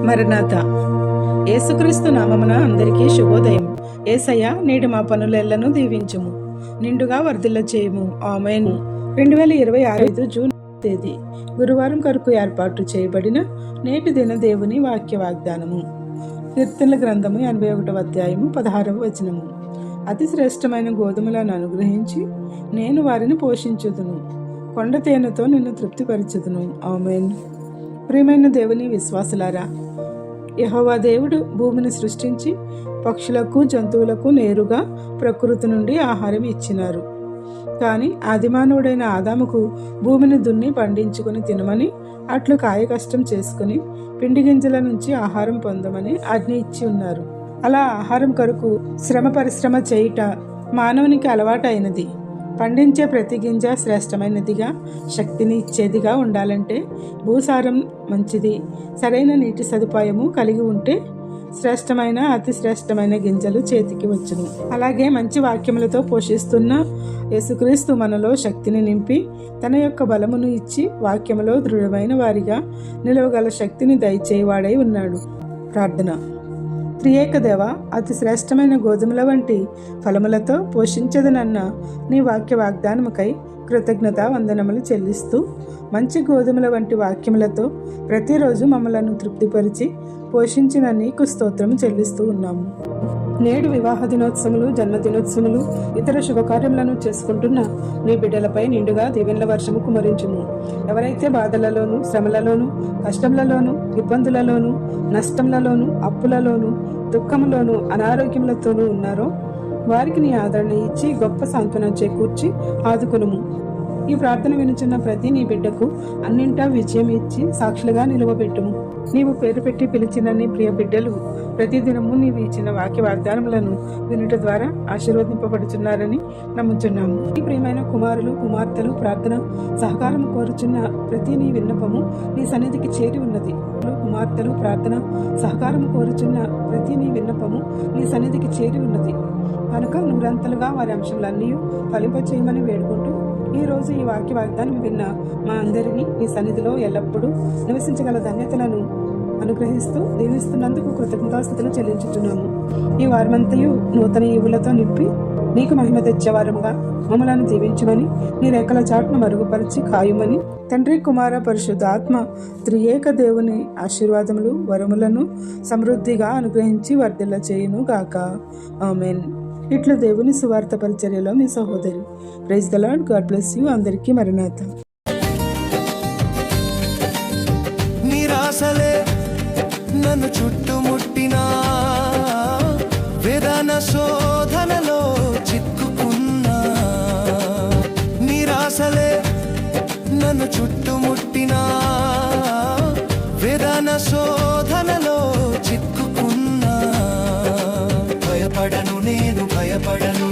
మరణాత. యేసుక్రీస్తు నామమున అందరికీ శుభోదయం. యేసయ్య నేటి మా పనులెల్లను దీవించుము, నిండుగా వర్ధిల్ల చేయము. ఆమేన్. 2026 జూన్ తేదీ గురువారం కొరకు ఏర్పాటు చేయబడిన నేటి దిన దేవుని వాక్య వాగ్దానము. కీర్తనల గ్రంథము 81వ అధ్యాయము 16వ వచనము. అతి శ్రేష్టమైన గోధుమలను అనుగ్రహించి నేను వారిని పోషించుదును, కొండ తేనెతో నిన్ను తృప్తిపరచుదును. ఆమేన్. ప్రియమైన దేవుని విశ్వాసులారా, యెహోవా దేవుడు భూమిని సృష్టించి పక్షులకు జంతువులకు నేరుగా ప్రకృతి నుండి ఆహారం ఇచ్చినారు. కానీ ఆదిమానవుడైన ఆదాముకు భూమిని దున్ని పండించుకుని తినమని, అట్లు కాయ కష్టం చేసుకుని పిండి గింజల నుంచి ఆహారం పొందమని ఆజ్ఞ ఇచ్చి ఉన్నారు. అలా ఆహారం కొరకు శ్రమ పరిశ్రమ చేయుట మానవునికి అలవాటు అయినది. పండించే ప్రతి గింజ శ్రేష్టమైనదిగా, శక్తిని ఇచ్చేదిగా ఉండాలంటే భూసారం మంచిది, సరైన నీటి సదుపాయము కలిగి ఉంటే శ్రేష్టమైన అతి శ్రేష్టమైన గింజలు చేతికి వచ్చును. అలాగే మంచి వాక్యములతో పోషిస్తున్న యేసుక్రీస్తు మనలో శక్తిని నింపి తన యొక్క బలమును ఇచ్చి వాక్యములో దృఢమైన వారిగా నిలవగల శక్తిని దయచేవాడై ఉన్నాడు. ప్రార్థన. త్రియేక దేవ, అతి శ్రేష్టమైన గోధుమల వంటి ఫలములతో పోషించదనన్న నీ వాక్య వాగ్దానముకై కృతజ్ఞత వందనములు చెల్లిస్తూ, మంచి గోధుమల వంటి వాక్యములతో ప్రతిరోజు మమ్మలను తృప్తిపరిచి పోషించిన నీకు స్తోత్రము చెల్లిస్తూ ఉన్నాము. నేడు వివాహ దినోత్సవములు, జన్మదినోత్సవములు, ఇతర శుభకార్యములను చేసుకుంటున్న నీ బిడ్డలపై నిండుగా దీవెనల వర్షము కుమరించుము. ఎవరైతే బాధలలోను, శ్రమలలోను, కష్టములలోను, ఇబ్బందులలోను, నష్టములలోను, అప్పులలోను, దుఃఖములోను, అనారోగ్యములతోనూ ఉన్నారో వారికి నీ ఆదరణ ఇచ్చి గొప్ప సాంత్వనం చేకూర్చి ఆదుకొనుము. ఈ ప్రార్థన వినుచున్న ప్రతి నీ బిడ్డకు అన్నింటా విజయం ఇచ్చి సాక్షులుగా నిలువబెట్టుము. నీవు పేరు పెట్టి పిలిచిన నీ ప్రియ బిడ్డలు ప్రతిదినము నీవు ఇచ్చిన వాక్య వాగ్దానములను వినుట ద్వారా ఆశీర్వదింపబడుచున్నారని నమ్ముచున్నాము. ఈ ప్రియమైన కుమారులు, కుమార్తెలు ప్రార్థన సహకారం కోరుచున్న ప్రతి నీ విన్నపము నీ సన్నిధికి చేరి ఉన్నది. కుమార్తెలు ప్రార్థన సహకారం కోరుచున్న ప్రతి నీ విన్నపము నీ సన్నిధికి చేరి ఉన్నది కనుక నూరంతలుగా వారి అంశములన్నీ ఫలింపచేయమని వేడుకుంటూ, ఈ రోజు ఈ వాక్య వాగ్దానం విన్న మా అందరినీ నీ సన్నిధిలో ఎల్లప్పుడూ నివసించగల ధన్యతలను అనుగ్రహిస్తూ దీవిస్తున్నందుకు కృతజ్ఞతాస్తుతులు చెల్లించుతున్నాము. ఈ వారమంతయు నూతన ఈవులతో నింపి నీకు మహిమ తెచ్చేవారముగా మమ్మలను దీవించమని, నీ రేఖల చాటును మరుగుపరిచి కాయుమని, తండ్రి, కుమార, పరిశుద్ధ ఆత్మ త్రియేక దేవుని ఆశీర్వాదములు, వరములను సమృద్ధిగా అనుగ్రహించి వర్ధిల్ల చేయును గాక. ఆమేన్. ఇట్లు దేవుని సువార్త పరిచర్యలో మీ సహోదరి. Praise the Lord. God bless you. అందరికీ మరణాత. నిరాశలే నన్ను చుట్టుముట్టినా, వేదన శోధనలో చిక్కుకున్నా, నిరాశలే నన్ను చుట్టుముట్టినా, వేదన శోధనలో చిక్కుకున్నా, భయపడను, నేను భయపడను,